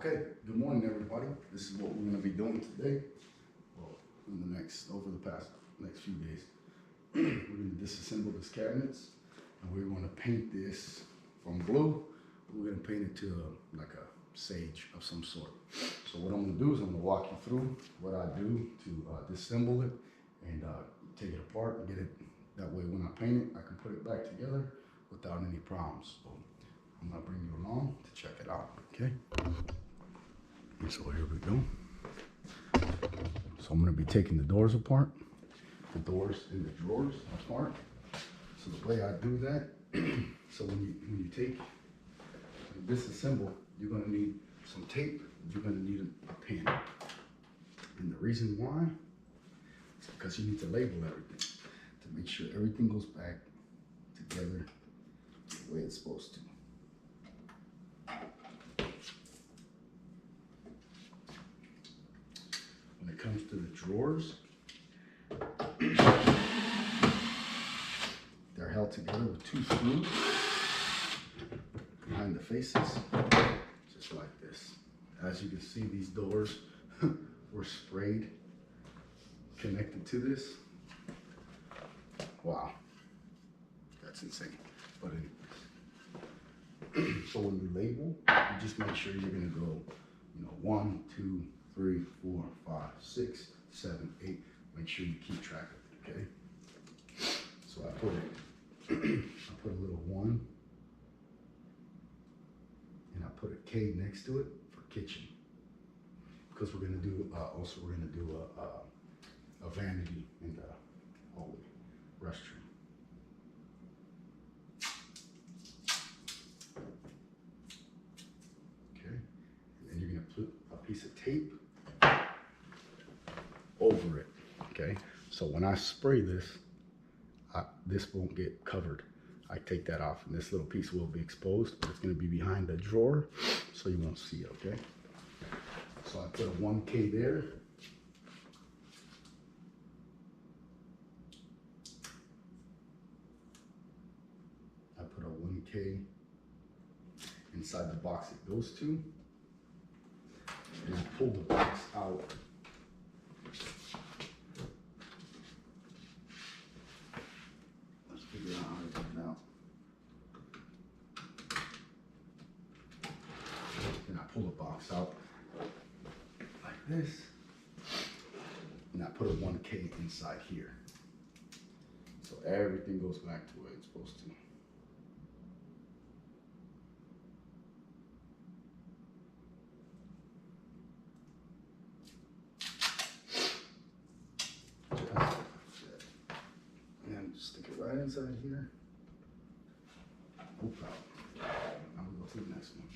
Okay, good morning everybody. This is what we're going to be doing today. Well, over the past next few days. We're going to disassemble this cabinets and we're going to paint this from blue. We're going to paint it to like a sage of some sort. So what I'm going to do is I'm going to walk you through what I do to disassemble it and take it apart and get it. That way when I paint it, I can put it back together without any problems. So I'm going to bring you along to check it out, okay? So here we go. So I'm going to be taking the doors apart, the doors and the drawers apart. So the way I do that, so when you take and disassemble, you're going to need some tape, you're going to need a pen. And the reason why is because you need to label everything to make sure everything goes back together the way it's supposed to. When it comes to the drawers, they're held together with 2 screws behind the faces, just like this. As you can see, these doors were sprayed, connected to this. Wow, that's insane. But anyways, so when you label, you just make sure you're gonna go, 1, 2, 3, 4, 5, 6, 7, 8. Make sure you keep track of it, okay? So I put a little 1, and I put a K next to it for kitchen, because we're gonna do a vanity in the hallway restroom. Okay, and then you're gonna put a piece of tape over it. Okay, so when I spray this, this won't get covered. I take that off and this little piece will be exposed, but it's going to be behind the drawer, so you won't see it, okay? So I put a 1K there. I put a 1K inside the box it goes to. And I pull the box out. Figure out how to get it out. Then I pull the box out like this, and I put a 1K inside here. So everything goes back to where it's supposed to. And stick it right inside here. Oop out. I'm gonna go to the next one.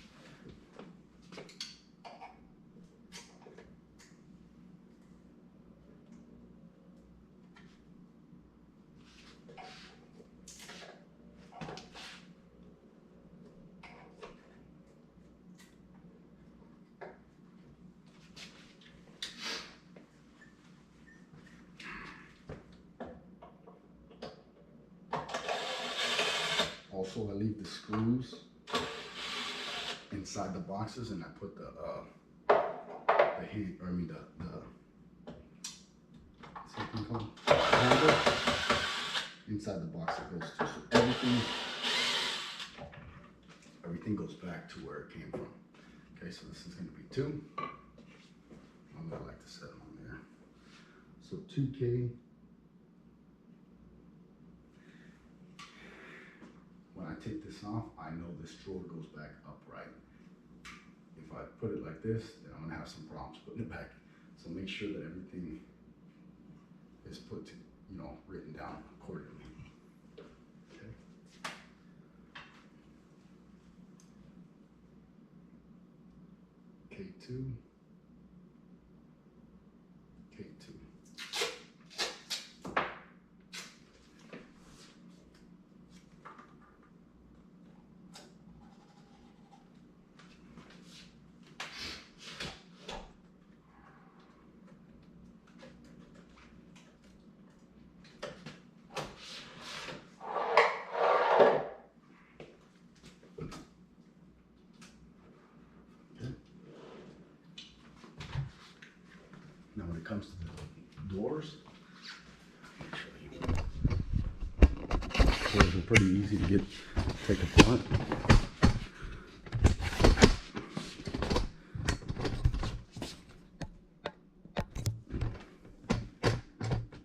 Also, I leave the screws inside the boxes, and I put the handle inside the box it goes to. So everything goes back to where it came from. Okay, so this is going to be 2. I'm gonna like to set them on there. So 2K. When I take this off, I know this drawer goes back upright. If I put it like this, then I'm gonna have some problems putting it back. So make sure that everything is put to, written down accordingly. Okay. K2. K2. comes to the doors, doors are pretty easy to take apart.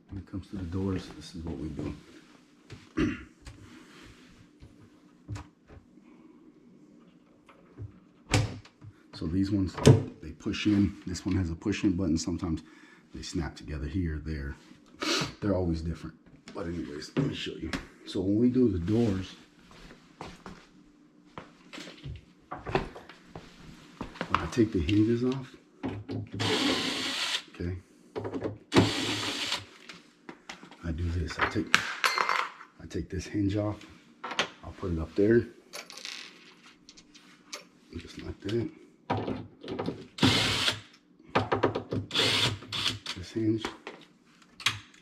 When it comes to the doors, this is what we do. So these ones, they push in. This one has a push in button. Sometimes they snap together here, there. They're always different. But anyways, let me show you. So when we do the doors, when I take the hinges off, okay, I do this. I take this hinge off. I'll put it up there, just like that. This hinge,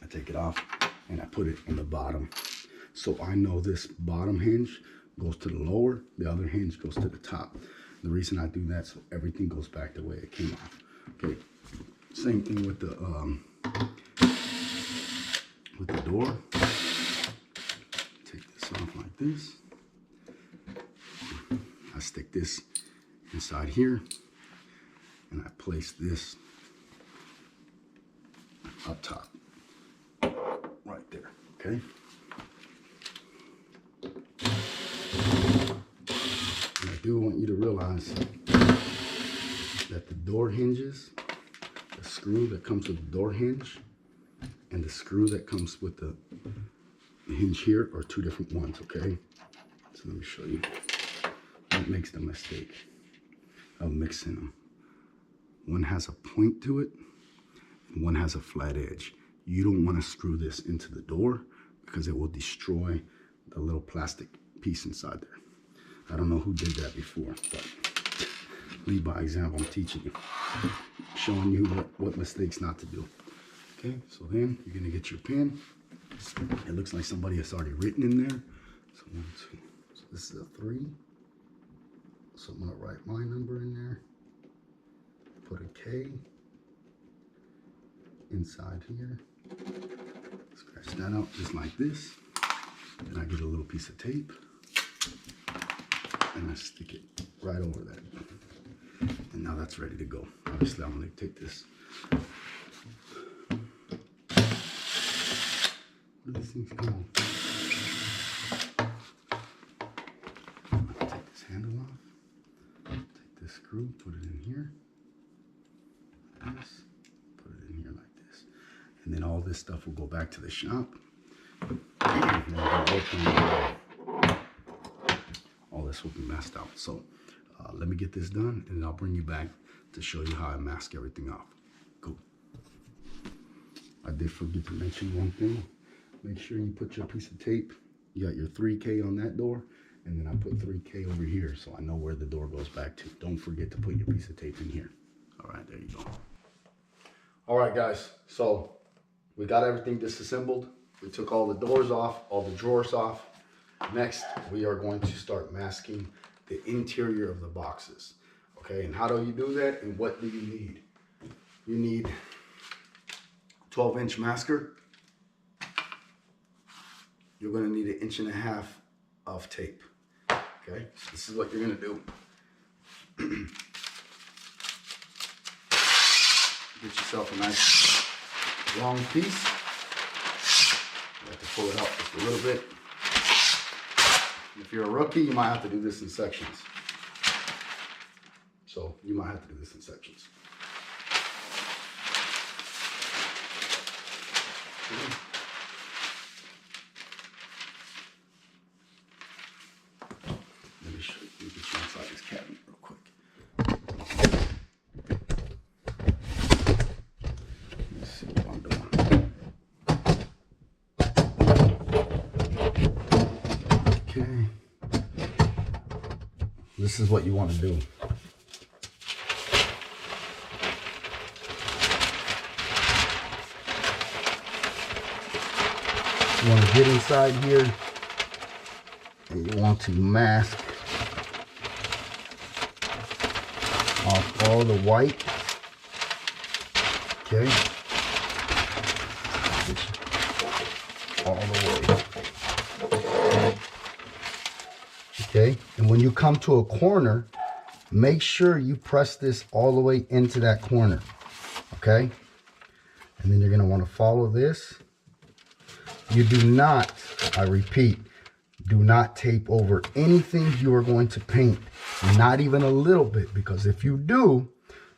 I take it off and I put it in the bottom. So I know this bottom hinge goes to the lower, the other hinge goes to the top. The reason I do that, so everything goes back the way it came off. Okay, same thing with the door. Take this off like this. I stick this inside here and I place this up top, right there, okay? And I do want you to realize that the door hinges, the screw that comes with the door hinge and the screw that comes with the hinge here are two different ones, okay? So let me show you what makes the mistake of mixing them. One has a point to it and one has a flat edge. You don't want to screw this into the door because it will destroy the little plastic piece inside there. I don't know who did that before, but lead by example. I'm teaching you, showing you what mistakes not to do. Okay, so then you're gonna get your pen. It looks like somebody has already written in there. So 1, 2. So this is a 3. So I'm gonna write my number in there. Put a K inside here. Scratch that out just like this. Then I get a little piece of tape and I stick it right over that. And now that's ready to go. Obviously, I'm gonna take this. Where do these things go? I'm gonna take this handle off. Take this screw, put it in here. Like this. Put it in here like this. And then all this stuff will go back to the shop. And all this will be masked out. So let me get this done and I'll bring you back to show you how I mask everything off. Cool. I did forget to mention one thing. Make sure you put your piece of tape. You got your 3K on that door, and then I put 3K over here so I know where the door goes back to. Don't forget to put your piece of tape in here. All right, there you go. All right, guys, so we got everything disassembled. We took all the doors off, all the drawers off. Next, we are going to start masking the interior of the boxes. Okay, and how do you do that, and what do you need? You need 12-inch masker. You're gonna need 1.5 inches of tape. Okay, so this is what you're gonna do. Get yourself a nice long piece. You have to pull it out just a little bit. If you're a rookie, you might have to do this in sections. So you might have to do this in sections. Let me show you. Let me get you inside this cabinet real quick. Let's see what I'm doing. Okay. This is what you want to do. You want to get inside here and you want to mask off all the white. Okay. when you come to a corner, make sure you press this all the way into that corner, okay? And then you're gonna wanna follow this. You do not, I repeat, do not tape over anything you are going to paint, not even a little bit, because if you do,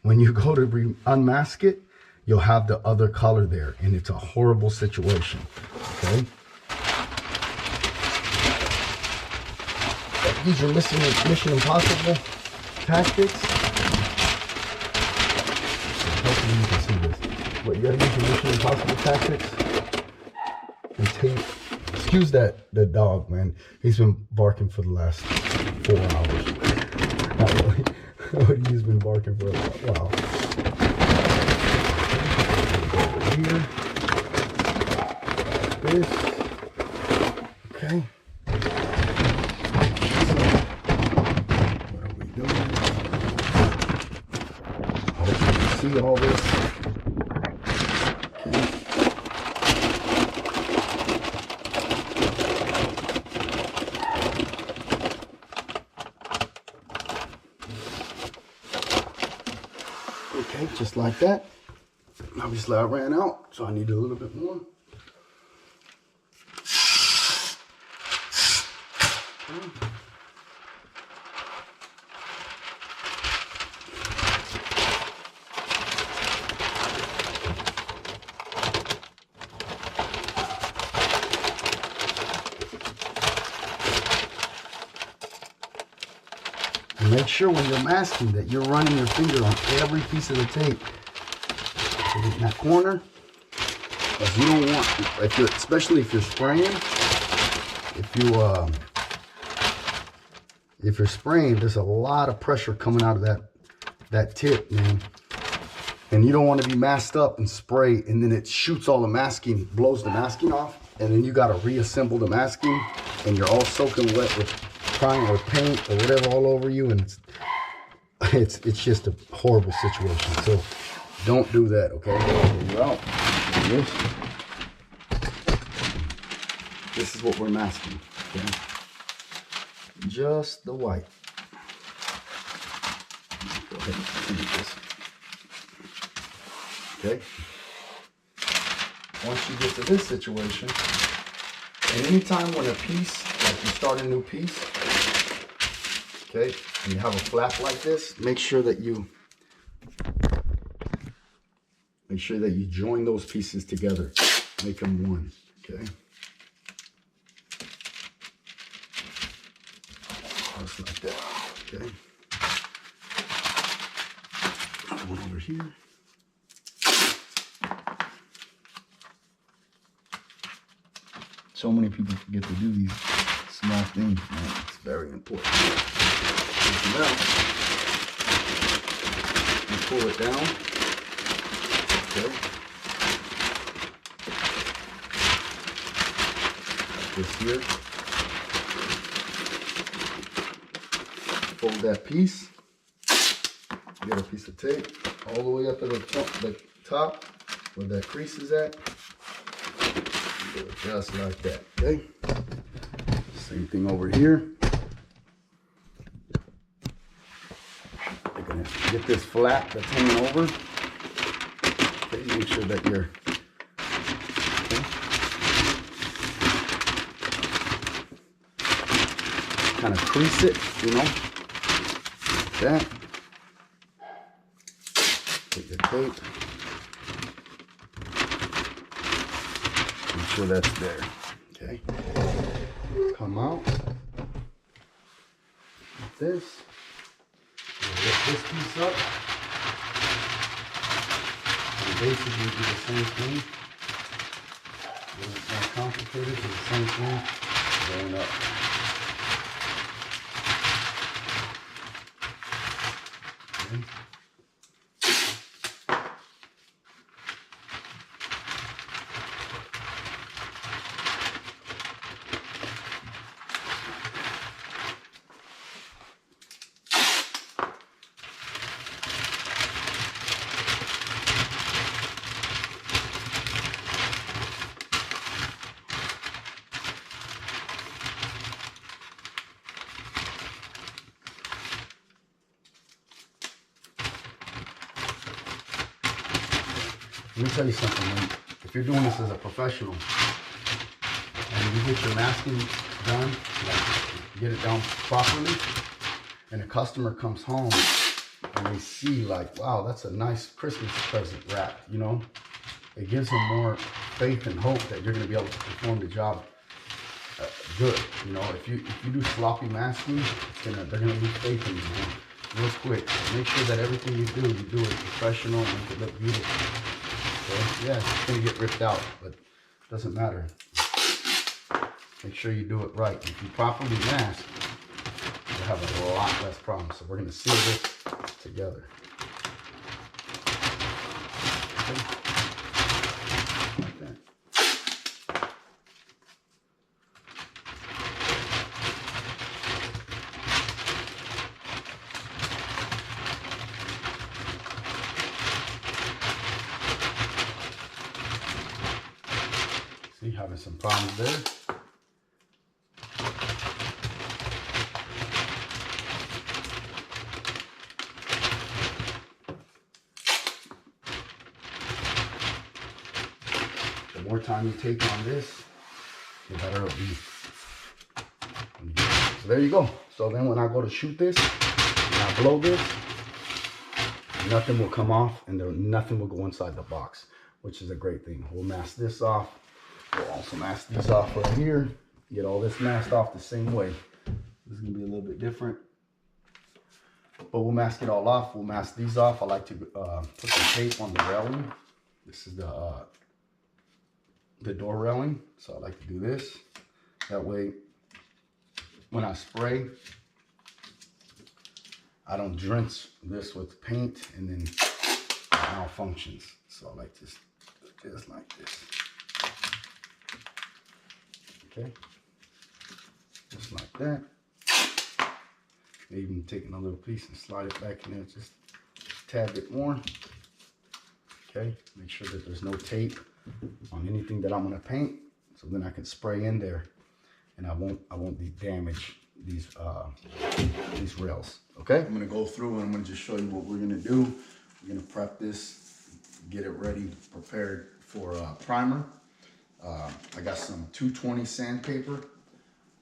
when you go to unmask it, you'll have the other color there, and it's a horrible situation, okay? These are Mission Impossible tactics. Hopefully you can see this. But you gotta use your Mission Impossible tactics and tape. Excuse the dog, man. He's been barking for the last 4 hours. Not really. He's been barking for a while. Over here. This. Okay. See all this. Okay, just like that. Obviously I ran out, so I need a little bit more. Okay. Make sure when you're masking that you're running your finger on every piece of the tape. In that corner, because you don't want, especially if you're spraying, if you're spraying, there's a lot of pressure coming out of that tip, man. And you don't want to be masked up and spray, and then it shoots all the masking, blows the masking off, and then you got to reassemble the masking, and you're all soaking wet with or paint or whatever all over you, and it's just a horrible situation. So don't do that, okay? You're out. This is what we're masking, okay? Just the white. Go ahead and finish this. Okay? Once you get to this situation, and anytime when a piece, like you start a new piece, okay, and you have a flap like this, make sure that you join those pieces together. Make them one, okay? Just like that, okay? Another one over here. So many people forget to do these small things, man. It's very important. Now, you pull it down. Okay. Like this here. Fold that piece. Get a piece of tape all the way up to the top where that crease is at. Do it just like that, okay? Same thing over here. You're gonna get this flap that's hanging over. Okay, make sure that you're okay. Kind of crease it, you know, like that. Take your tape. Make sure that's there, okay? Come out like this. Lift this piece up. And basically do the same thing. A little more complicated, do the same thing. Going up. Okay. Let me tell you something, man. If you're doing this as a professional and you get your masking done, like get it done properly, and a customer comes home and they see like, wow, that's a nice Christmas present wrapped, you know, it gives them more faith and hope that you're going to be able to perform the job good. You know, if you do sloppy masking, they're gonna lose faith in you, man. Real quick. Make sure that everything you do it professional and make it look beautiful. Okay? Yeah, it's gonna get ripped out, but it doesn't matter. Make sure you do it right. If you properly mask, you'll have a lot less problems. So we're gonna seal this together. Okay. Like that. See, having some problems there. The more time you take on this, the better it'll be. So there you go. So then when I go to shoot this, and I blow this, nothing will come off and nothing will go inside the box, which is a great thing. We'll mask this off. We'll also mask these off right here. Get all this masked off the same way. This is gonna be a little bit different, but we'll mask it all off. We'll mask these off. I like to put some tape on the railing. This is the door railing, so I like to do this. That way, when I spray, I don't drench this with paint and then it malfunctions. So I like to do this like this. Okay, just like that. Even taking a little piece and slide it back in there just a tad bit more. Okay, make sure that there's no tape on anything that I'm gonna paint, so then I can spray in there and I won't damage these rails. Okay, I'm gonna go through and I'm gonna just show you what we're gonna do. We're gonna prep this, get it ready, prepared for primer. I got some 220 sandpaper.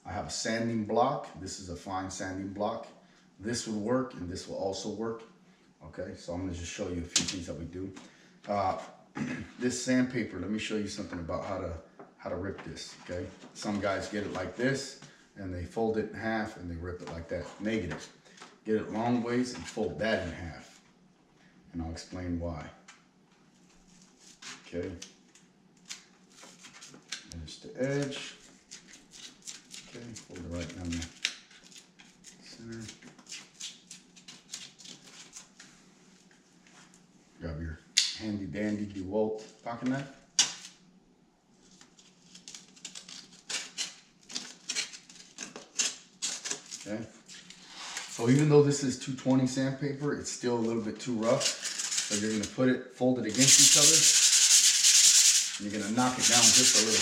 I have a sanding block. This is a fine sanding block. This would work and this will also work. Okay, so I'm gonna just show you a few things that we do. This sandpaper, let me show you something about how to rip this. Okay, some guys get it like this and they fold it in half and they rip it like that. Negative. Get it long ways and fold that in half, and I'll explain why. Okay, edge to edge. Okay, hold it right down there. Center. Grab your handy dandy DeWalt pocket knife. Okay. So even though this is 220 sandpaper, it's still a little bit too rough. So you're gonna put it, fold it against each other, and you're gonna knock it down just a little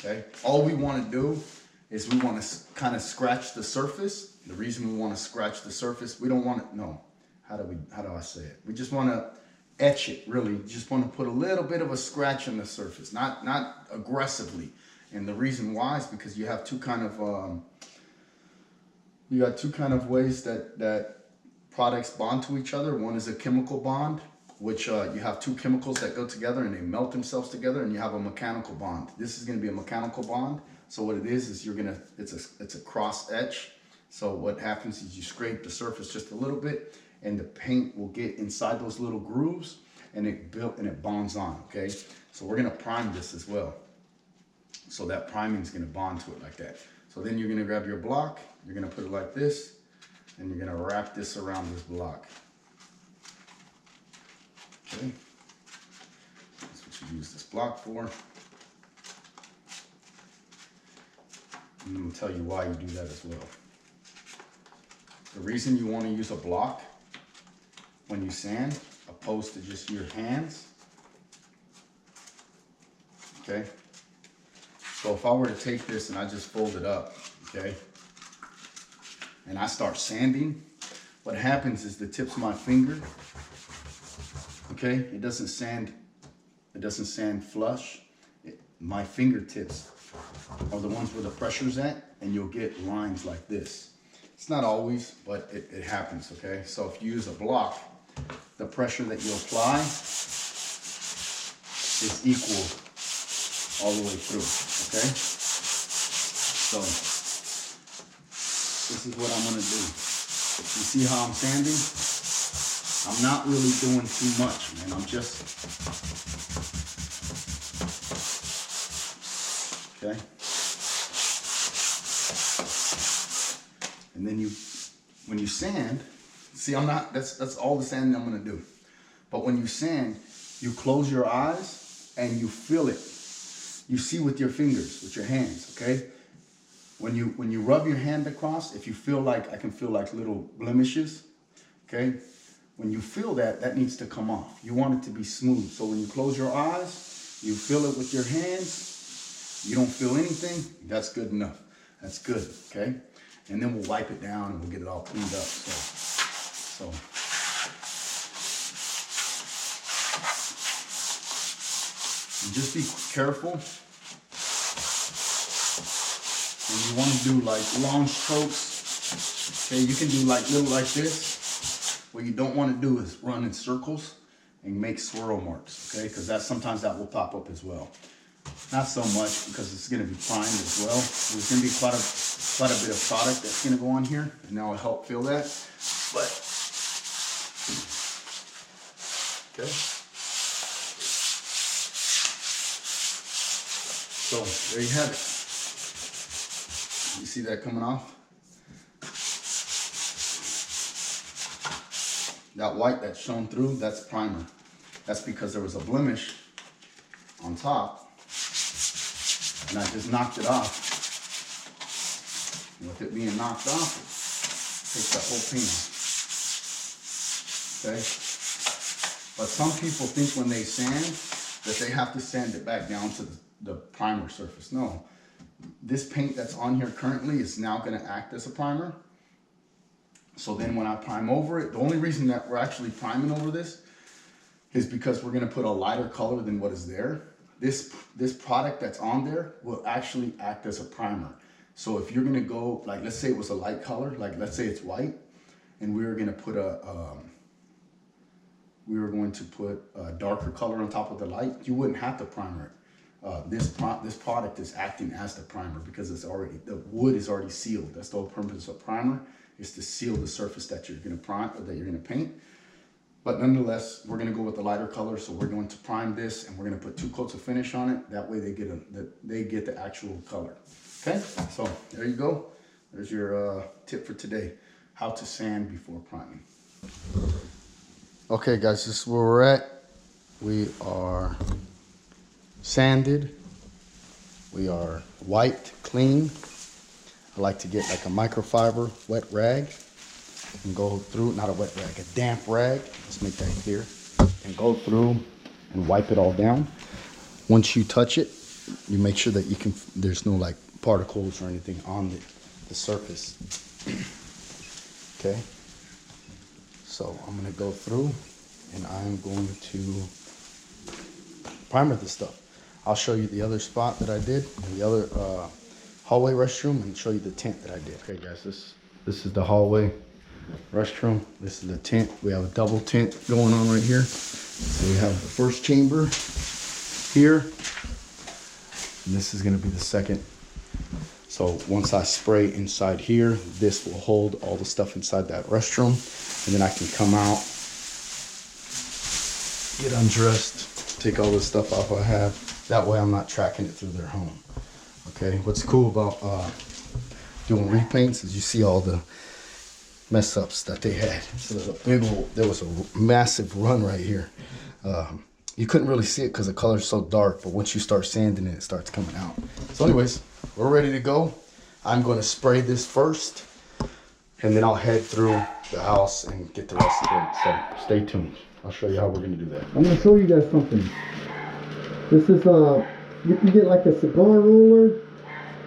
bit. Okay. All we want to do is we want to kind of scratch the surface. The reason we want to scratch the surface, we don't want it. No. How do I say it? We just want to etch it, really. Just want to put a little bit of a scratch on the surface, not aggressively. And the reason why is because you have two kind of ways that products bond to each other. One is a chemical bond, which you have two chemicals that go together and they melt themselves together, and you have a mechanical bond. This is going to be a mechanical bond. So what it is it's a cross etch. So what happens is you scrape the surface just a little bit, and the paint will get inside those little grooves, and it bonds on. Okay, so we're gonna prime this as well. So that priming is gonna bond to it like that. So then you're gonna grab your block, you're gonna put it like this, and you're gonna wrap this around this block. Okay, that's what you use this block for. And I'm gonna tell you why you do that as well. The reason you want to use a block when you sand, opposed to just your hands. Okay. So if I were to take this and I just fold it up, okay, and I start sanding, what happens is the tips of my finger, okay? It doesn't sand flush. My fingertips are the ones where the pressure's at, and you'll get lines like this. It's not always, but it happens, okay? So if you use a block, the pressure that you apply is equal all the way through, okay? So this is what I'm gonna do. You see how I'm sanding? I'm not really doing too much, man. I'm just, okay? And then when you sand, see, that's all the sanding I'm gonna do. But when you sand, you close your eyes and you feel it. You see with your fingers, with your hands, okay? When you rub your hand across, if you feel like, I can feel like little blemishes, okay? When you feel that, that needs to come off. You want it to be smooth. So when you close your eyes, you feel it with your hands, you don't feel anything, that's good enough. That's good, okay? And then we'll wipe it down and we'll get it all cleaned up. So and just be careful. And you want to do like long strokes. Okay, you can do like little like this. What you don't want to do is run in circles and make swirl marks, okay? Because sometimes that will pop up as well. Not so much because it's going to be primed as well. There's going to be quite a bit of product that's going to go on here, and that will help fill that. But okay. So there you have it. You see that coming off? That white that's shown through, that's primer. That's because there was a blemish on top, and I just knocked it off. And with it being knocked off, it takes that whole paint off. Okay? But some people think when they sand that they have to sand it back down to the primer surface. No. This paint that's on here currently is now going to act as a primer. So then when I prime over it, the only reason that we're actually priming over this is because we're going to put a lighter color than what is there. This product that's on there will actually act as a primer. So if you're going to go, like let's say it was a light color, like let's say it's white, and we were going to put a darker color on top of the light, you wouldn't have to primer it. This product is acting as the primer because the wood is already sealed. That's the whole purpose of primer, is to seal the surface that you're going to prime or that you're going to paint. But nonetheless, we're going to go with the lighter color, so we're going to prime this and we're going to put 2 coats of finish on it. That way they get the actual color. Okay, so there you go. There's your tip for today: how to sand before priming. Okay, guys, this is where we're at. We are sanded. We are wiped clean. I like to get like a microfiber wet rag and go through, not a wet rag, a damp rag. Let's make that clear. And go through and wipe it all down. Once you touch it, you make sure that there's no like particles or anything on the surface. Okay. So I'm gonna go through and I'm going to primer this stuff. I'll show you the other spot that I did and the other hallway restroom, and show you the tent that I did. Okay guys, this is the hallway restroom. This is the tent. We have a double tent going on right here. So we have the first chamber here, and this is going to be the second. So once I spray inside here, this will hold all the stuff inside that restroom, and then I can come out, get undressed, take all this stuff off I have. That way I'm not tracking it through their home. Okay, what's cool about doing repaints is you see all the mess ups that they had. So there was a massive run right here. You couldn't really see it because the color's so dark, but once you start sanding it, it starts coming out. So anyways, we're ready to go. I'm going to spray this first, and then I'll head through the house and get the rest of it. So stay tuned. I'll show you how we're going to do that. I'm going to show you guys something. This is you can get like a cigar roller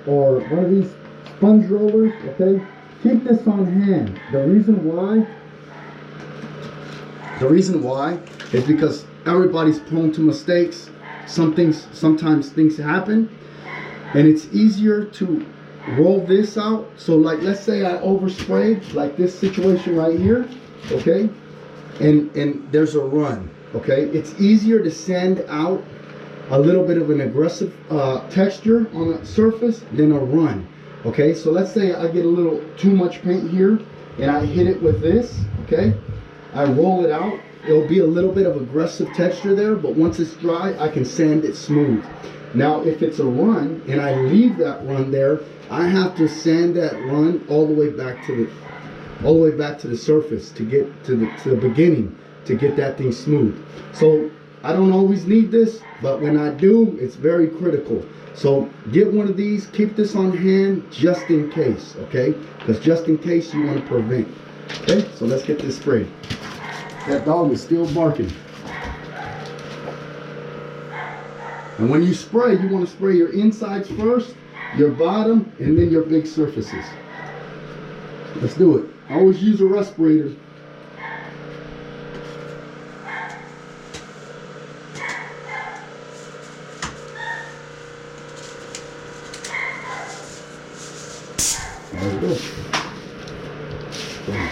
or one of these sponge rollers, okay? Keep this on hand. The reason why The reason why is because everybody's prone to mistakes. Sometimes things happen, and it's easier to roll this out. So like, let's say I oversprayed, like this situation right here, okay? And there's a run, okay? It's easier to sand out a little bit of an aggressive texture on the surface than a run, okay? So let's say I get a little too much paint here and I hit it with this, okay? I roll it out. It'll be a little bit of aggressive texture there, but once it's dry, I can sand it smooth. Now, if it's a run and I leave that run there, I have to sand that run all the way back to the surface to get to the beginning to get that thing smooth. So I don't always need this, but when I do, it's very critical. So get one of these, keep this on hand just in case, okay? Because just in case you want to prevent. Okay, so let's get this sprayed. That dog is still barking. And when you spray, you want to spray your insides first, your bottom, and then your big surfaces. Let's do it. Always use a respirator. There we go. Boom.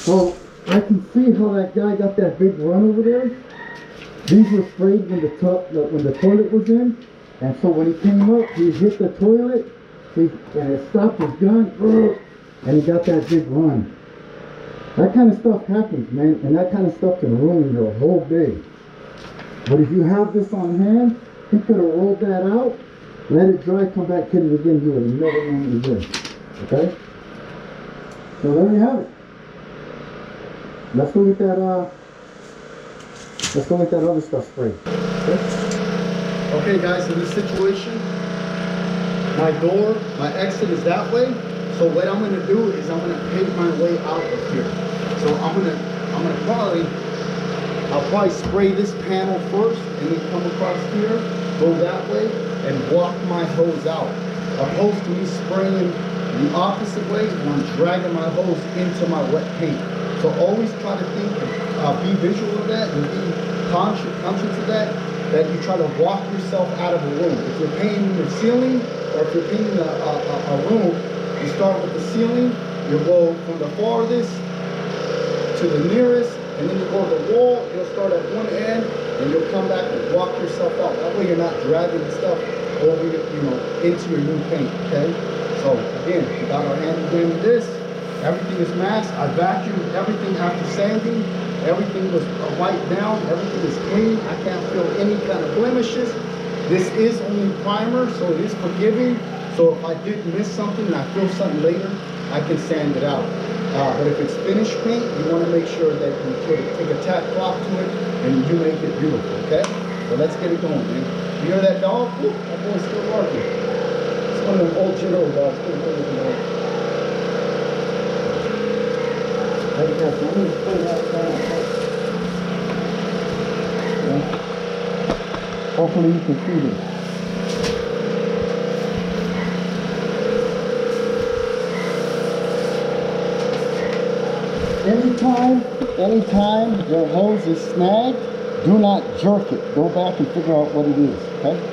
So I can see how that guy got that big run over there. These were sprayed when the toilet was in, and so when he came up, he hit the toilet, and it stopped his gun, and he got that big run. That kind of stuff happens, man, and that kind of stuff can ruin your whole day. But if you have this on hand, he could have rolled that out, let it dry, come back, hit it again. You would have never known it was there. Okay? So there you have it. Let's go get that other stuff sprayed. Okay guys, in this situation, my exit is that way. So what I'm gonna do is I'm gonna pave my way out of here. So I'll probably spray this panel first and then come across here, go that way, and walk my hose out. Opposed to me spraying the opposite way and I'm dragging my hose into my wet paint. So always try to think, be visual of that and be conscious of that you try to walk yourself out of a room. If you're painting the ceiling or if you're painting a room, you start with the ceiling, you go from the farthest to the nearest, and then you go to the wall, you'll start at one end, and you'll come back and walk yourself out. That way you're not dragging the stuff over into your new paint, okay? So again, we got our hand in this. Everything is masked. I vacuumed everything after sanding. Everything was wiped down. Everything is clean. I can't feel any kind of blemishes. This is only primer, so it is forgiving. So if I did miss something and I feel something later, I can sand it out. But if it's finished paint, you want to make sure that you take a tack cloth to it and you make it beautiful, okay? So let's get it going, man. You hear that dog? Ooh, that boy's still barking. It's one of them old Chico dogs. Hopefully you can see this. Anytime your hose is snagged, do not jerk it. Go back and figure out what it is, okay?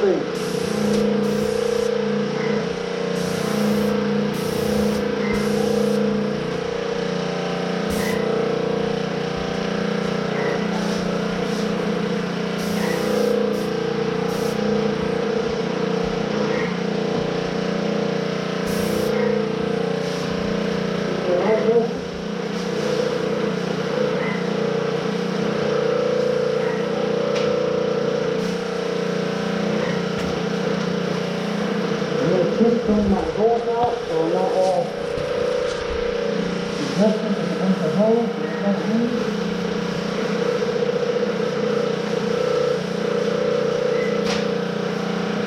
see. Just clean my holes out so I'm not all adjusting with a bunch of holes that I don't need.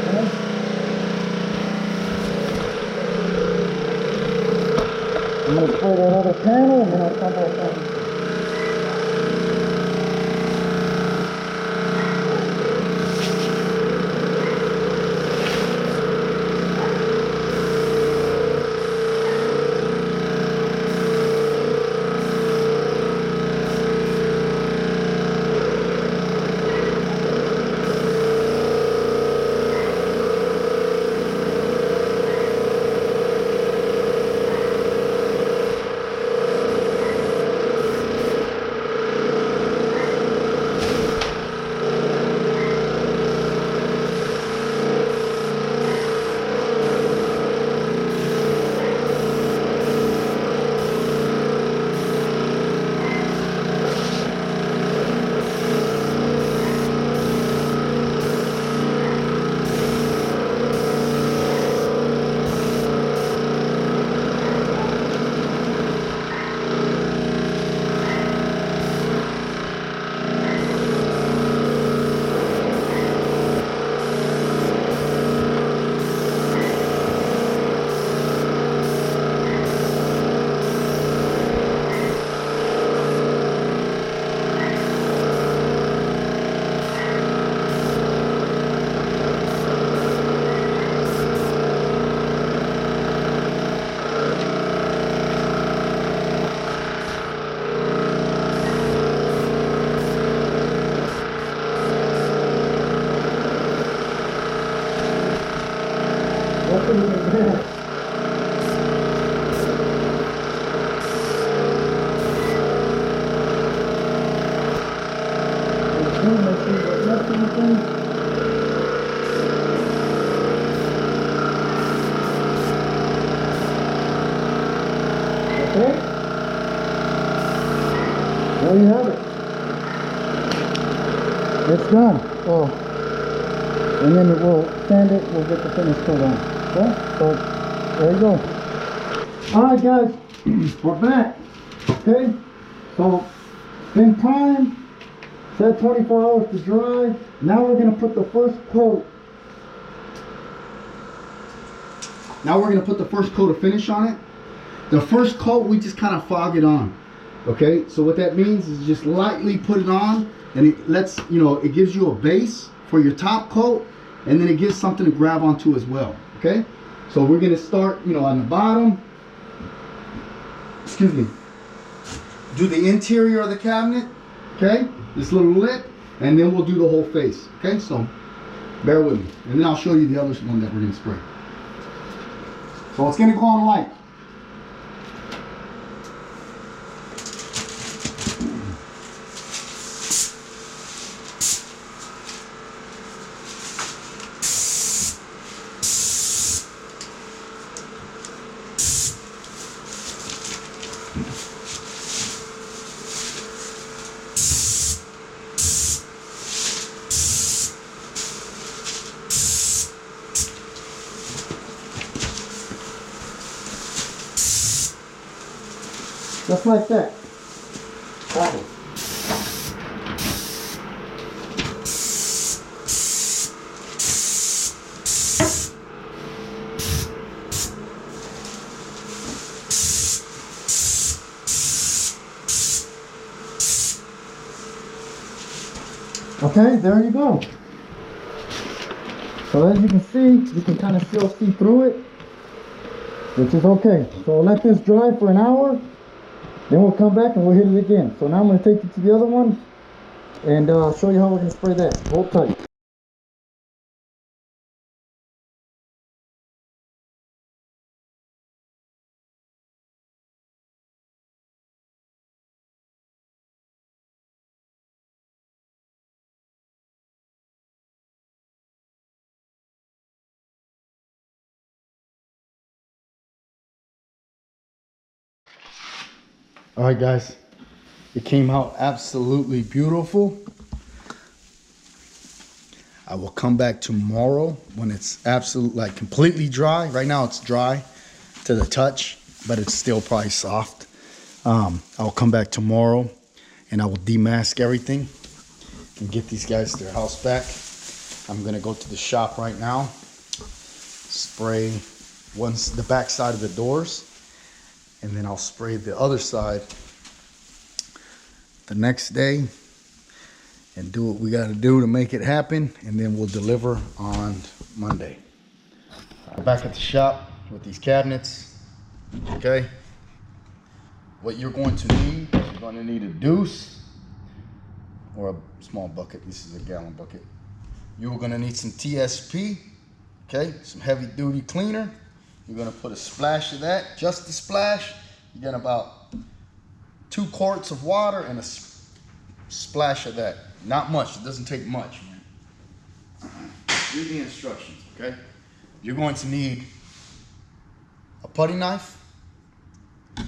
Okay. I'm going to spray that other panel and then I'll come back down. Okay, there you have it. It's done. Oh, and then we'll sand it. We'll get the finish coat on. Okay, so there you go. All right, guys, we're back. Okay, so it's been time. Said 24 hours to dry. Now we're gonna put the first coat. Now we're gonna put the first coat of finish on it. The first coat, we just kind of fog it on. Okay, so what that means is just lightly put it on, and it lets, you know, it gives you a base for your top coat, and then it gives something to grab onto as well. Okay, so we're gonna start, you know, on the bottom. Excuse me. Do the interior of the cabinet. Okay, this little lip, and then we'll do the whole face. Okay, so bear with me, and then I'll show you the other one that we're gonna spray. So it's gonna go on light. Just like that. Got it. Okay, there you go. So as you can see, you can kind of still see through it, which is okay. So let this dry for an hour. Then we'll come back and we'll hit it again. So now I'm going to take you to the other one and show you how we're going to spray that. Hold tight. All right, guys. It came out absolutely beautiful. I will come back tomorrow when it's absolutely, like, completely dry. Right now it's dry to the touch, but it's still probably soft. I'll come back tomorrow and I will demask everything and get these guys their house back. I'm gonna go to the shop right now, spray the back side of the doors, and then I'll spray the other side the next day and do what we gotta do to make it happen, and then we'll deliver on Monday. Back at the shop with these cabinets, okay? What you're going to need, you're going to need a deuce or a small bucket. This is a gallon bucket. You're going to need some TSP, okay? Some heavy duty cleaner. You're going to put a splash of that, just a splash. You get about 2 quarts of water and a splash of that. Not much, it doesn't take much, man. Read the instructions, okay? You're going to need a putty knife,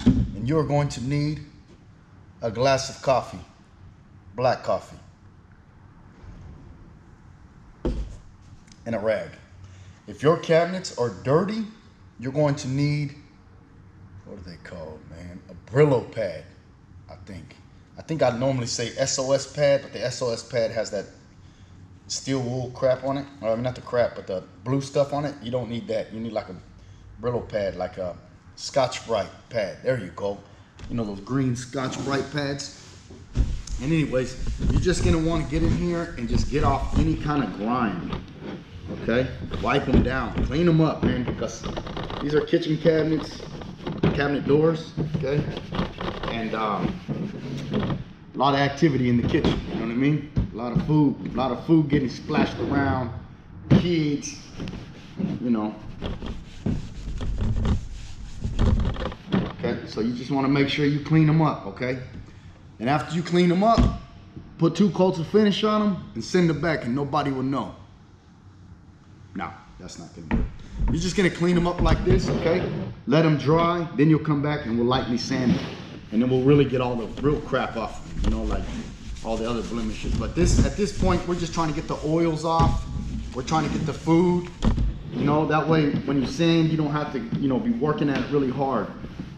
and you're going to need a glass of coffee, black coffee, and a rag. If your cabinets are dirty, you're going to need, what are they called, man? A Brillo pad, I think. I think I normally say SOS pad, but the SOS pad has that steel wool crap on it. I mean, not the crap, but the blue stuff on it. You don't need that. You need like a Brillo pad, like a Scotch-Brite pad. There you go. You know those green Scotch-Brite pads? And anyways, you're just gonna want to get in here and just get off any kind of grime, okay? Wipe them down, clean them up, man, because these are kitchen cabinets, cabinet doors, okay? And a lot of activity in the kitchen, you know what I mean? A lot of food getting splashed around, kids, you know. Okay, so you just want to make sure you clean them up, okay? And after you clean them up, put 2 coats of finish on them and send them back and nobody will know. No, that's not gonna work. You're just gonna clean them up like this, okay? Let them dry, then you'll come back and we'll lightly sand them. And then we'll really get all the real crap off them, you know, like all the other blemishes. But at this point, we're just trying to get the oils off. We're trying to get the food, you know, that way when you sand, you don't have to, you know, be working at it really hard.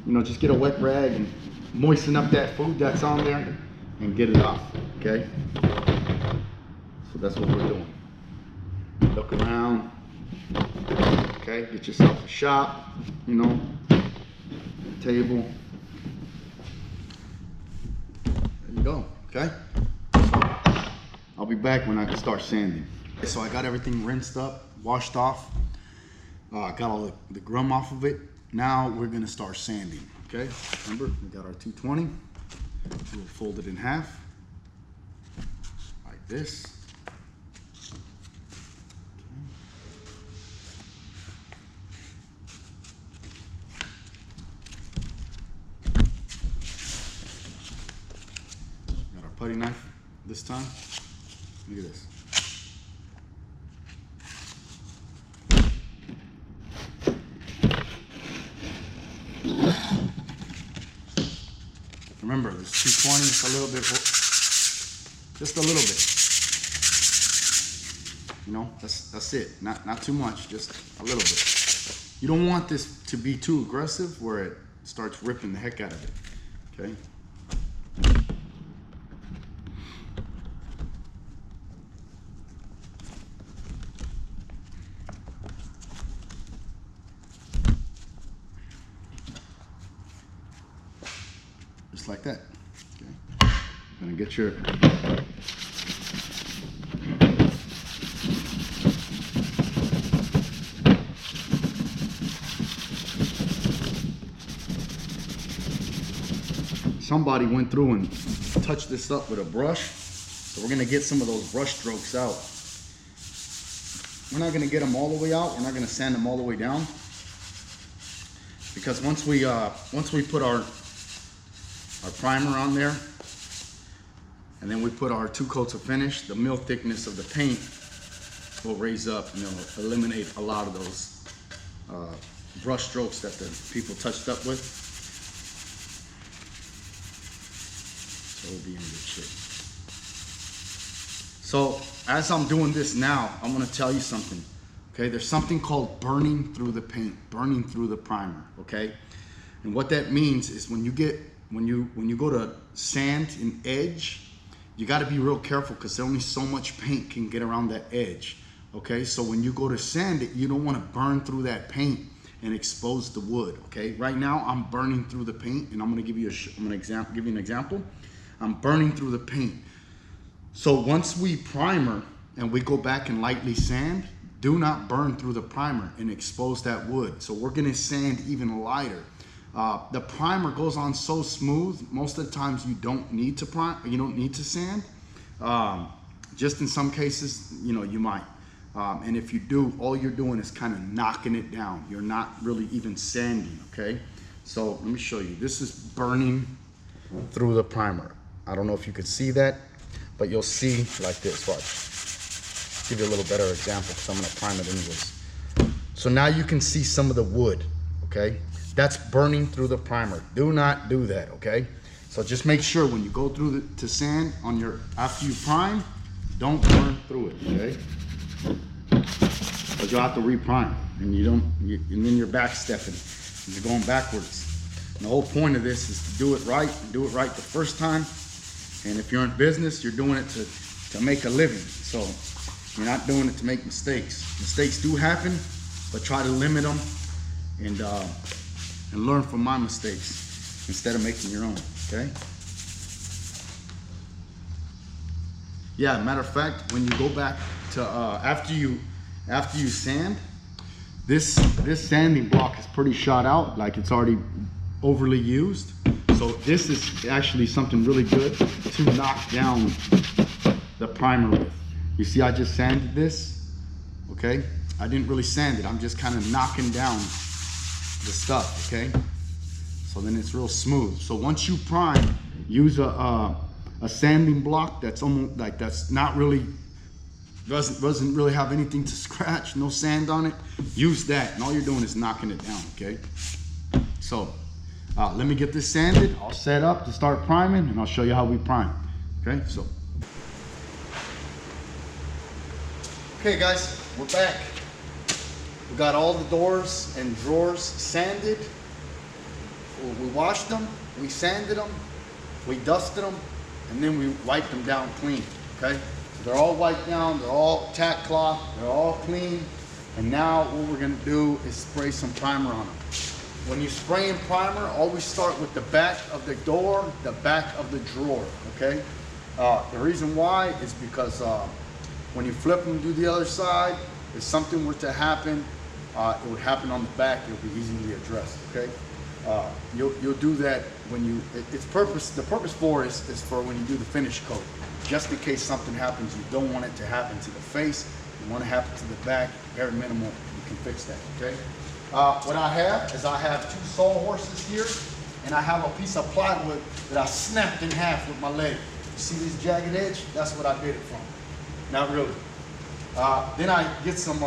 You know, just get a wet rag and moisten up that food that's on there and get it off, okay? So that's what we're doing. Look around, okay? Get yourself a shop, you know, table. There you go, okay? I'll be back when I can start sanding. So I got everything rinsed up, washed off. I got all the grum off of it. Now we're gonna start sanding, okay? Remember, we got our 220. We'll fold it in half, like this. Got our putty knife this time. Look at this. Remember, this 220 is a little bit, just a little bit. You know, that's it. Not too much, just a little bit. You don't want this to be too aggressive where it starts ripping the heck out of it. Okay. Just like that. Okay. Gonna get your somebody went through and touched this up with a brush, so we're gonna get some of those brush strokes out. We're not gonna get them all the way out. We're not gonna sand them all the way down, because once we put our primer on there, and then we put our 2 coats of finish, the mill thickness of the paint will raise up and it'll eliminate a lot of those brush strokes that the people touched up with. So we'll be in good shape. So as I'm doing this now, I'm gonna tell you something. Okay, there's something called burning through the paint, burning through the primer. Okay, and what that means is when you go to sand and edge, you got to be real careful because only so much paint can get around that edge. Okay, so when you go to sand it, you don't want to burn through that paint and expose the wood. Okay, right now I'm burning through the paint, and I'm going to give you an example. I'm burning through the paint. So once we primer and we go back and lightly sand, do not burn through the primer and expose that wood. So we're going to sand even lighter. The primer goes on so smooth. Most of the times you don't need to you don't need to sand. Just in some cases, you know, you might. And if you do, all you're doing is kind of knocking it down. You're not really even sanding, okay? So let me show you. This is burning through the primer. I don't know if you could see that, but you'll see like this. Watch. Give you a little better example because I'm gonna prime it anyways. So now you can see some of the wood, okay? That's burning through the primer. Do not do that, okay? So just make sure when you go through to sand on after you prime, don't burn through it, okay? Because you'll have to reprime, and and then you're backstepping, and you're going backwards. And the whole point of this is to do it right, and do it right the first time. And if you're in business, you're doing it to make a living. So you're not doing it to make mistakes. Mistakes do happen, but try to limit them and learn from my mistakes instead of making your own, okay? Yeah, matter of fact, when you go back to after you sand, this sanding block is pretty shot out, like it's already overly used. So this is actually something really good to knock down the primer with. You see, I just sanded this, okay? I didn't really sand it. I'm just kind of knocking down the stuff, okay? So then it's real smooth. So once you prime, use a sanding block that's almost like that's not really doesn't really have anything to scratch, no sand on it. Use that, and all you're doing is knocking it down, okay? So let me get this sanded. I'll set up to start priming, and I'll show you how we prime. Okay, so. Okay, guys, we're back. We got all the doors and drawers sanded. We washed them, we sanded them, we dusted them, and then we wiped them down clean, okay? So they're all wiped down, they're all tack cloth, they're all clean. And now what we're gonna do is spray some primer on them. When you spray in primer, always start with the back of the door, the back of the drawer, okay? The reason why is because when you flip them to the other side, if something were to happen, it would happen on the back, it would be easily addressed, okay? You'll do that when you, the purpose for it is for when you do the finish coat. Just in case something happens, you don't want it to happen to the face, you want it to happen to the back, very minimal, you can fix that, okay? What I have is I have 2 sawhorses here, and I have a piece of plywood that I snapped in half with my leg. You see this jagged edge? That's what I did it from. Not really. Then I get some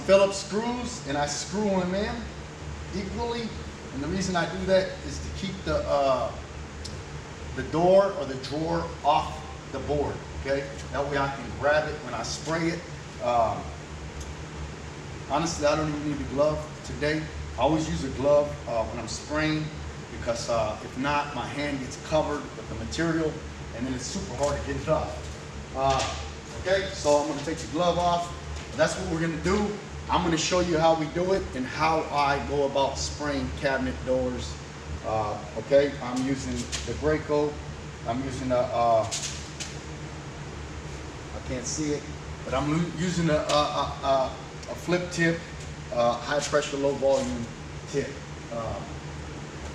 Phillips screws, and I screw them in equally. And the reason I do that is to keep the door or the drawer off the board, okay? That way I can grab it when I spray it. Honestly, I don't even need a glove today. I always use a glove when I'm spraying because if not, my hand gets covered with the material and then it's super hard to get it off. Okay, so I'm gonna take the glove off. That's what we're gonna do. I'm gonna show you how we do it and how I go about spraying cabinet doors. Okay, I'm using the Graco. I'm using I can't see it, but I'm using a flip tip, high pressure, low volume tip.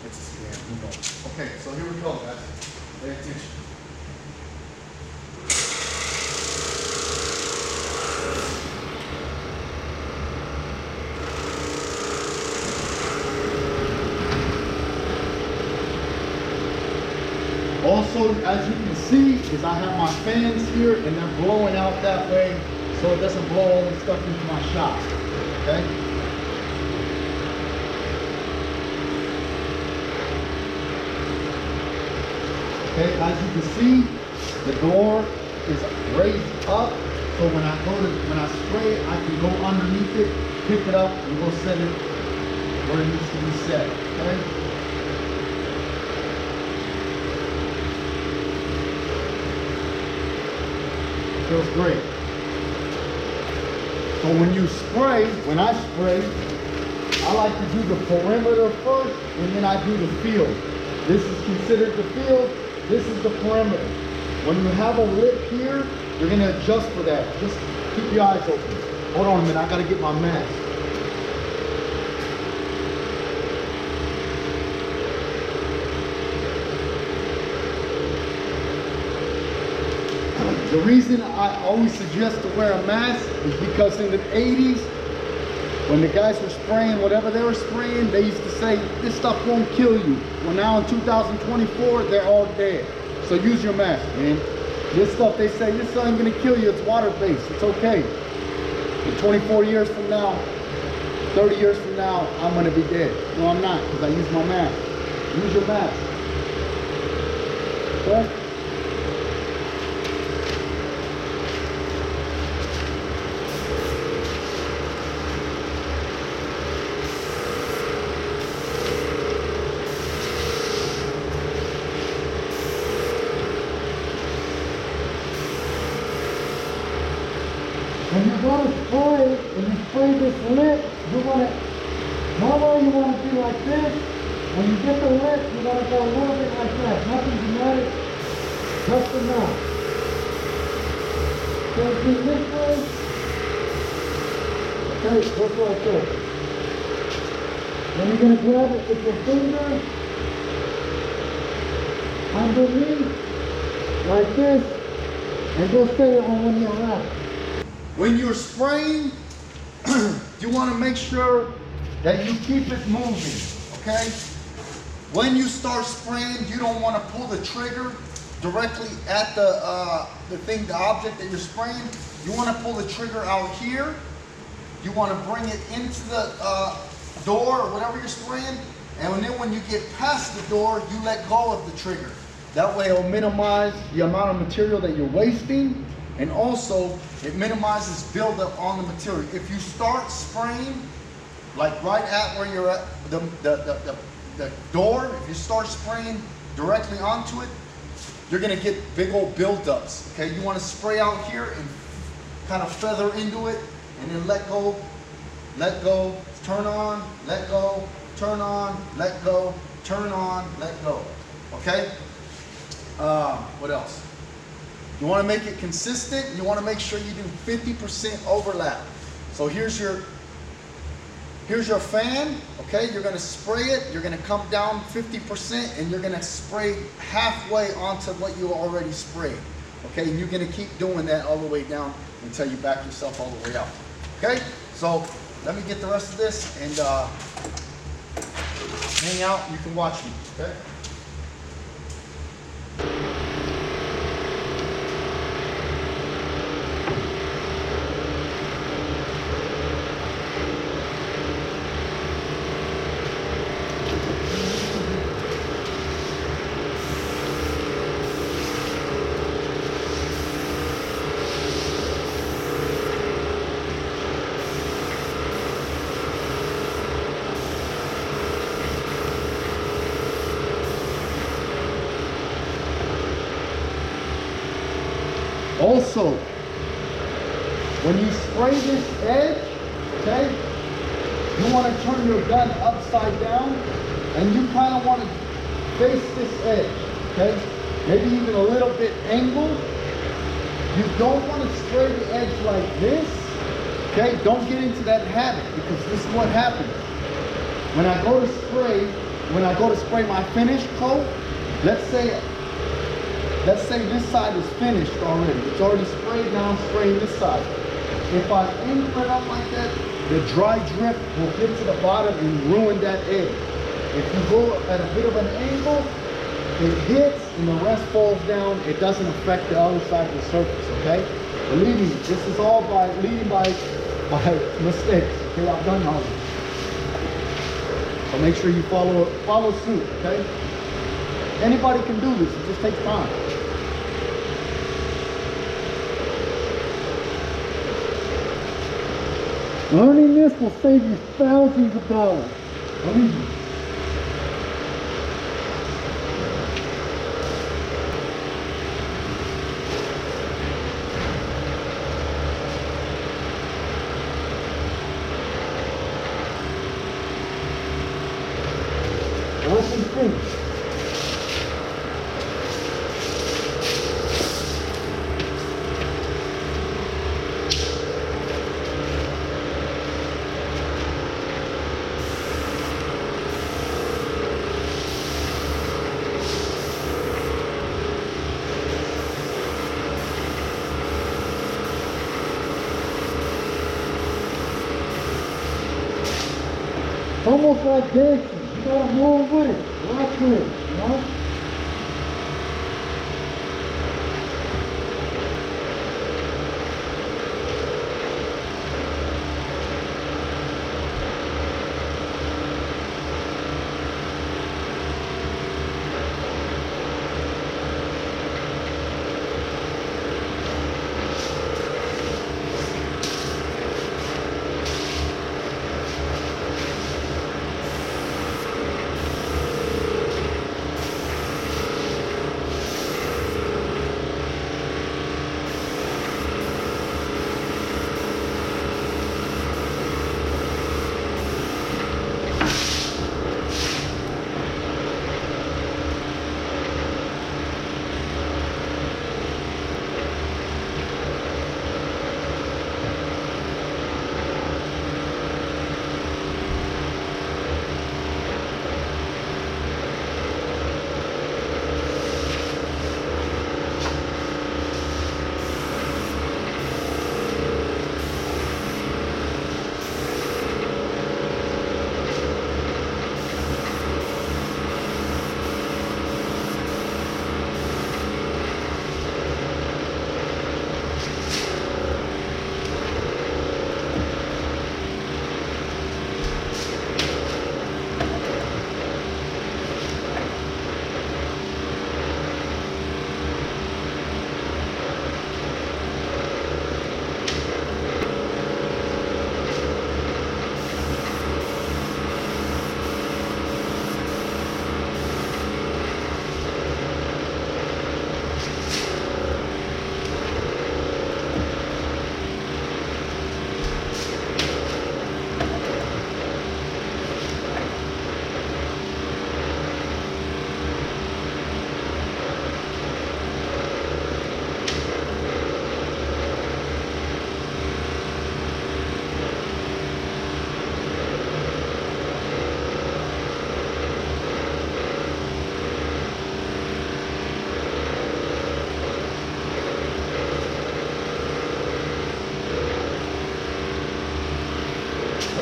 It's a stand, who knows? Okay, so here we go, guys. Pay attention. Also, as you can see, is I have my fans here and they're blowing out that way so it doesn't blow all the stuff into my shop, okay? Okay, as you can see, the door is raised up. So when I spray it, I can go underneath it, pick it up, and go set it where it needs to be set. Okay. Feels great. So when I spray, I like to do the perimeter first, and then I do the field. This is considered the field, this is the perimeter. When you have a lip here, you're gonna adjust for that. Just keep your eyes open. Hold on a minute, I gotta get my mask. The reason I always suggest to wear a mask is because in the 80s, when the guys were spraying whatever they were spraying, they used to say, this stuff won't kill you. Well, now in 2024, they're all dead. So use your mask, man. This stuff, they say, this ain't gonna kill you, it's water-based, it's okay. And 24 years from now, 30 years from now, I'm gonna be dead. No, I'm not, because I use my mask. Use your mask. Okay? When you're going to spray, when you spray this lip, normally you want to be like this. When you get the lip, you want to go a little bit like that. Nothing dramatic, just enough. So do this way. Okay, just like this. Then you're going to grab it with your finger, underneath, like this, and go stay on one of your laps. When you're spraying, you want to make sure that you keep it moving, okay? When you start spraying, you don't want to pull the trigger directly at the object that you're spraying. You want to pull the trigger out here. You want to bring it into the door or whatever you're spraying. And then when you get past the door, you let go of the trigger. That way it'll minimize the amount of material that you're wasting. And also, it minimizes buildup on the material. If you start spraying, like right at where you're at, the door, if you start spraying directly onto it, you're gonna get big old buildups, okay? You wanna spray out here and kind of feather into it, and then let go, turn on, let go, turn on, let go, turn on, let go, okay? What else? You want to make it consistent. You want to make sure you do 50% overlap. So here's your fan, okay? You're going to spray it. You're going to come down 50%, and you're going to spray halfway onto what you already sprayed, okay? And you're going to keep doing that all the way down until you back yourself all the way out, okay? So let me get the rest of this and hang out. You can watch me, okay? Also, when you spray this edge, okay, you want to turn your gun upside down, and you kind of want to face this edge, okay? Maybe even a little bit angled. You don't want to spray the edge like this, okay? Don't get into that habit, because this is what happens. When I go to spray my finished coat, let's say this side is finished already. It's already sprayed, now I'm spraying this side. If I angle it up like that, the dry drip will get to the bottom and ruin that edge. If you go at a bit of an angle, it hits and the rest falls down. It doesn't affect the other side of the surface, okay? Believe me, this is all leading by mistakes, okay? I've done all of it. So make sure you follow suit, okay? Anybody can do this, it just takes time. Learning this will save you thousands of dollars. Believe me. Once you finish. Almost like dancing. You gotta move with it. Rock with it, you know?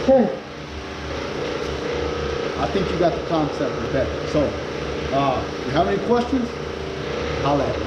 Okay. I think you got the concept with that. So, you have any questions? Holla at me.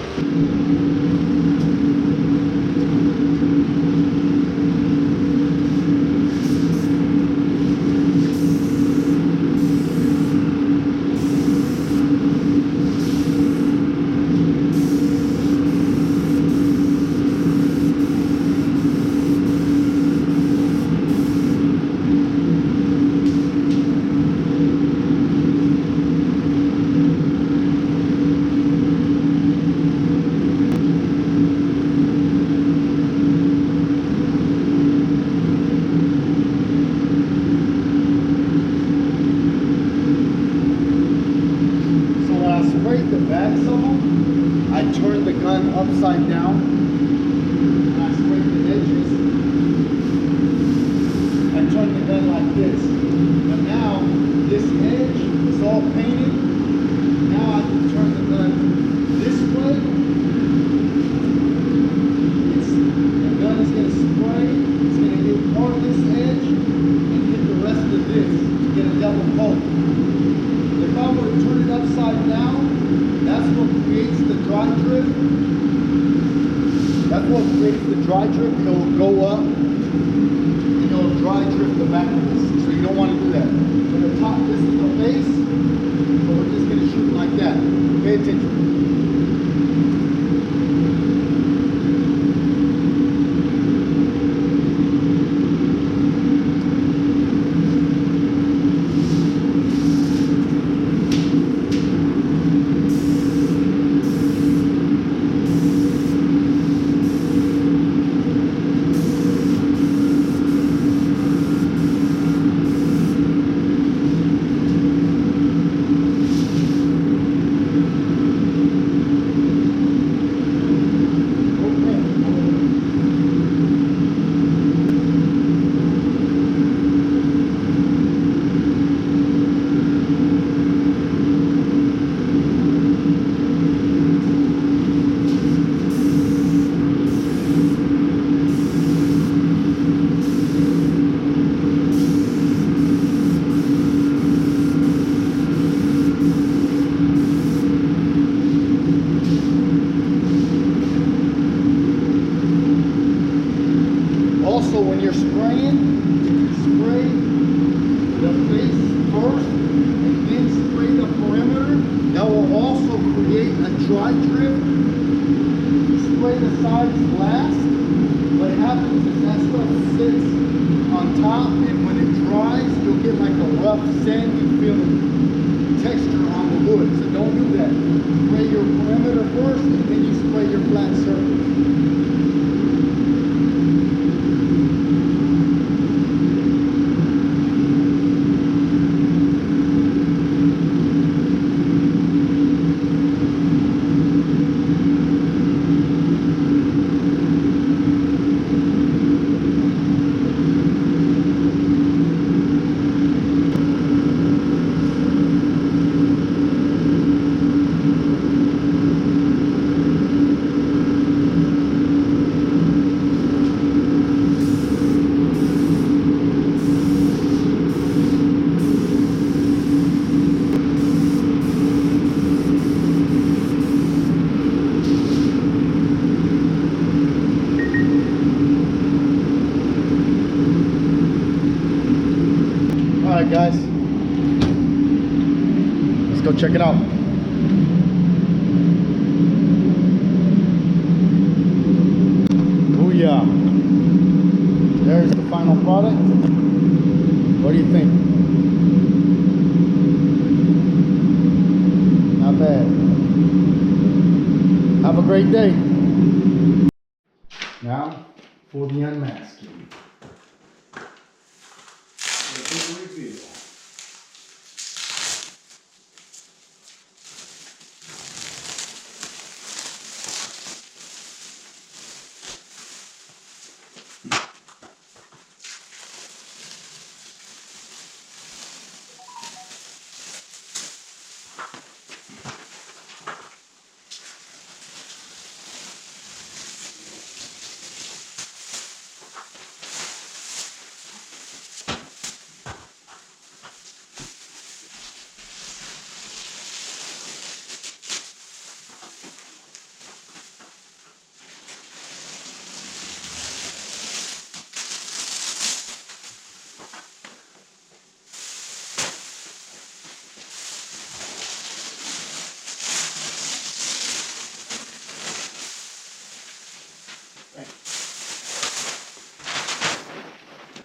Upside down, and I scrape the edges. I turn the gun like this. But now this edge is all painted. Now I can turn the gun this way. The gun is going to spray. It's going to hit part of this edge and hit the rest of this to get a double coat. If I were to turn it upside down, that's what creates the dry drift. That's what creates the dry drift. It'll go up and it'll dry drift the back of this. So you don't want to do that. So the top, this is the base, so we're just going to shoot like that. Okay? spraying, spray the face first and then spray the perimeter. That will also create a dry drift. Spray the sides last. What happens is that stuff sits on top, and when it dries, you'll get like a rough, sandy feeling texture on the wood. So don't do that. Spray your perimeter first, and then you spray your flat surface. Alright guys, let's go check it out. Oh yeah, there's the final product. What do you think? Not bad. Have a great day. Now for the unmasking.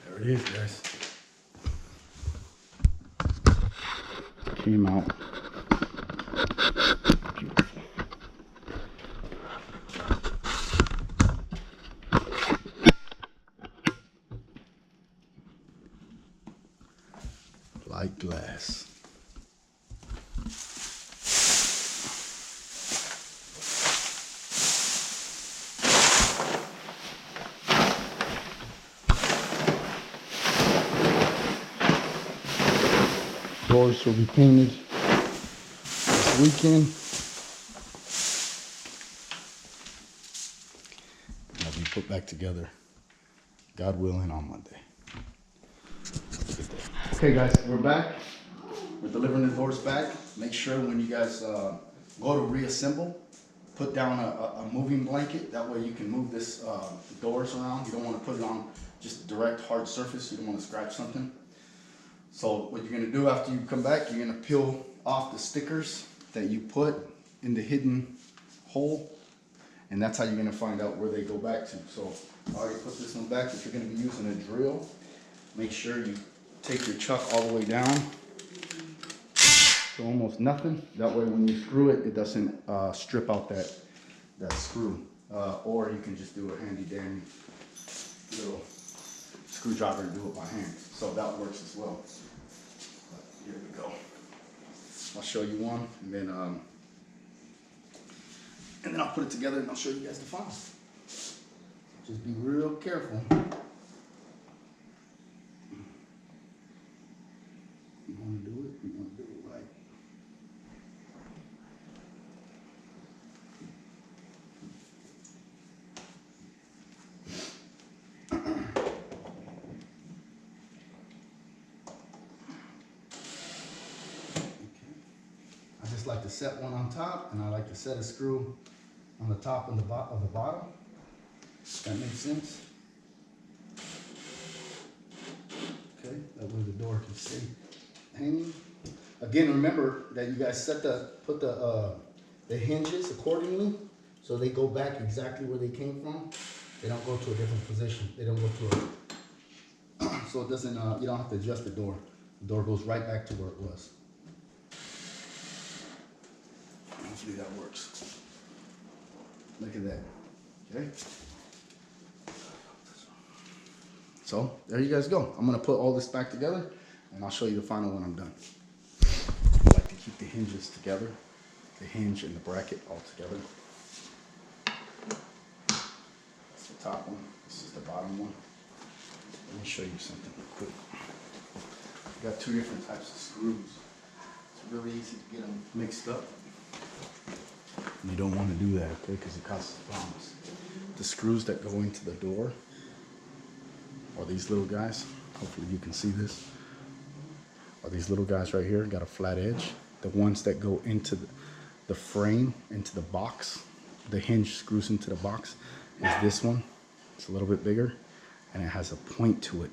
There it is, guys. Came out. Beautiful. Like glass. Doors will be painted this weekend. They'll be put back together, God willing, on Monday. Okay guys, we're back. We're delivering the doors back. Make sure when you guys go to reassemble, put down a moving blanket. That way you can move this doors around. You don't want to put it on just direct hard surface. You don't want to scratch something. So what you're gonna do after you come back, you're gonna peel off the stickers that you put in the hidden hole, and that's how you're gonna find out where they go back to. So I already put this one back. If you're gonna be using a drill, make sure you take your chuck all the way down to almost nothing. That way when you screw it, it doesn't strip out that screw. Or you can just do a handy dandy little screwdriver and do it by hand. So that works as well. Here we go. I'll show you one, and then I'll put it together and I'll show you guys the final. Just be real careful. You want to do it? You want to do it right. I just like to set one on top, and I like to set a screw on the top and the bottom. That makes sense. door can stay hanging. Again, remember that you guys put the hinges accordingly, so they go back exactly where they came from. They don't go to a different position. They don't go to a, so it doesn't, you don't have to adjust the door. The door goes right back to where it was. Hopefully that works. Look at that, okay? So there you guys go. I'm gonna put all this back together and I'll show you the final when I'm done. I like to keep the hinges together, the hinge and the bracket all together. That's the top one, this is the bottom one. Let me show you something real quick. We got two different types of screws. It's really easy to get them mixed up. And you don't want to do that, okay, because it causes problems. The screws that go into the door are these little guys. Hopefully you can see this. Are these little guys right here, got a flat edge. The ones that go into the frame, into the box, the hinge screws into the box, is this one. It's a little bit bigger and it has a point to it.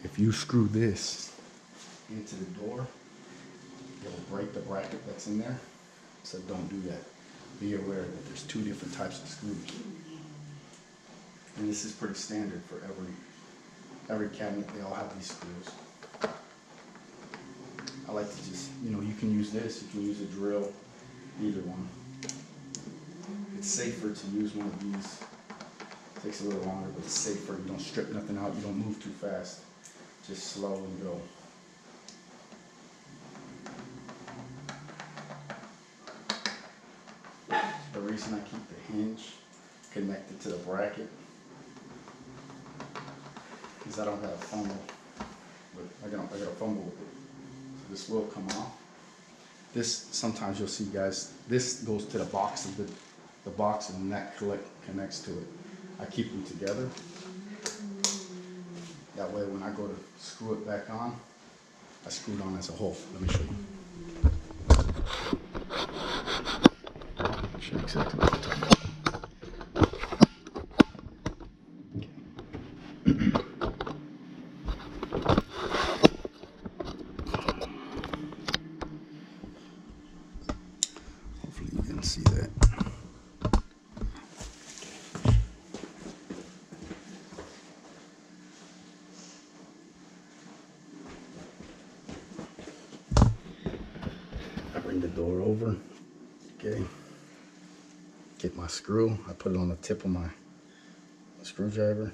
If you screw this into the door, it will break the bracket that's in there. So don't do that. Be aware that there's two different types of screws. And this is pretty standard for every cabinet. They all have these screws. I like to just, you know, you can use this, you can use a drill, either one. It's safer to use one of these. It takes a little longer, but it's safer. You don't strip nothing out, you don't move too fast. Just slow and go. The reason I keep the hinge connected to the bracket is I don't have a fumble. I got a fumble with it. So this will come off. This, sometimes you'll see, guys, this goes to the box of the box and that connects to it. I keep them together. That way when I go to screw it back on, I screw it on as a whole. Let me show you. Show you exactly what I'm talking about. Hopefully you can see that. I bring the door over, okay. Get my screw, I put it on the tip of my screwdriver,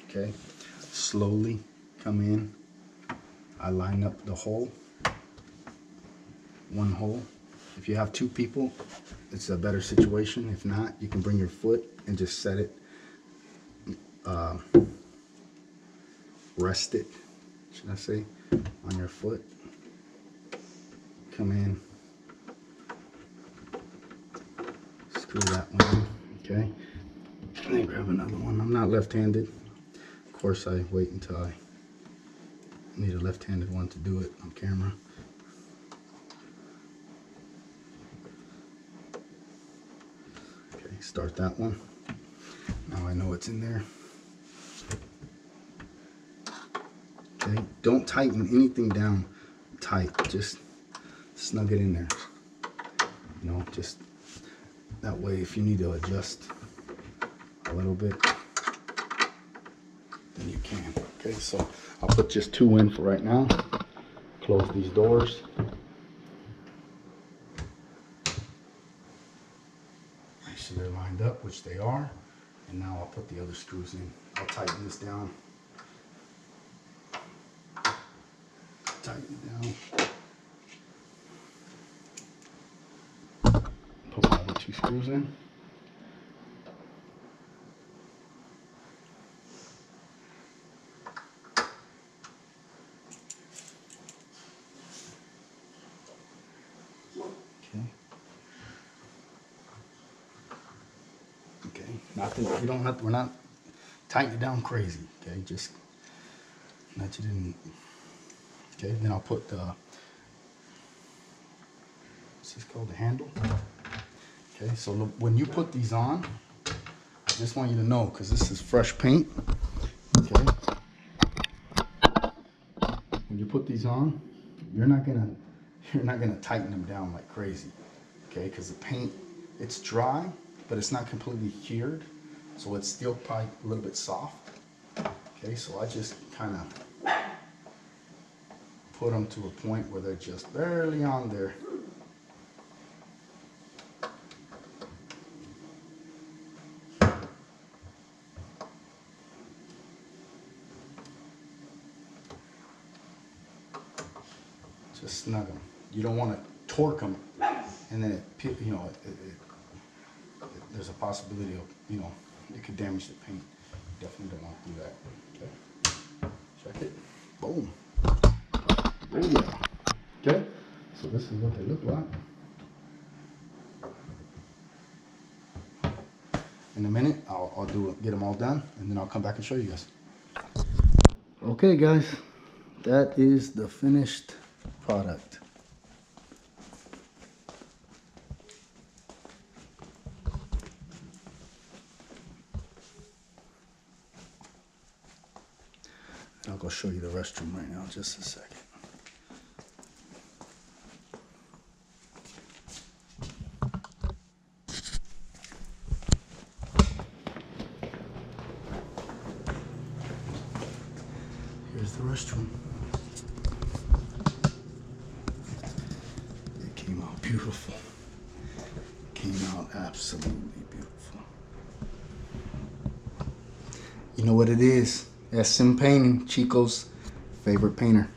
okay. Slowly come in, I line up the hole, one hole. If you have two people, it's a better situation. If not, you can bring your foot and just set it, rest it, should I say, on your foot. Come in, screw that one in, okay? And then grab another one. I'm not left-handed. Of course, I wait until I need a left-handed one to do it on camera. Okay, start that one. Now I know it's in there. Okay, don't tighten anything down tight. Just snug it in there. You know, just that way if you need to adjust a little bit, then you can. Okay, so I'll put just two in for right now. Close these doors. Make sure they're lined up, which they are. And now I'll put the other screws in. I'll tighten this down. Tighten it down. Put my other two screws in. Okay, nothing, you don't have to, we're not tightening it down crazy, okay, just that you didn't, okay, then I'll put the, what's this called, the handle, okay, so look, when you put these on, I just want you to know, because this is fresh paint, okay, put these on, you're not gonna tighten them down like crazy, okay? Because the paint, it's dry, but it's not completely cured, so it's still probably a little bit soft. Okay, so I just kind of put them to a point where they're just barely on there. Just snug them. You don't want to torque them, and then there's a possibility of, it could damage the paint. You definitely don't want to do that. Okay, check it. Boom. Oh yeah. Okay, so this is what they look like. In a minute, I'll get them all done, and then I'll come back and show you guys. Okay, guys, that is the finished product. I'll go show you the restroom right now, just a second. Here's the restroom. It came out beautiful. It came out absolutely beautiful. You know what it is? SM Painting, Chico's favorite painter.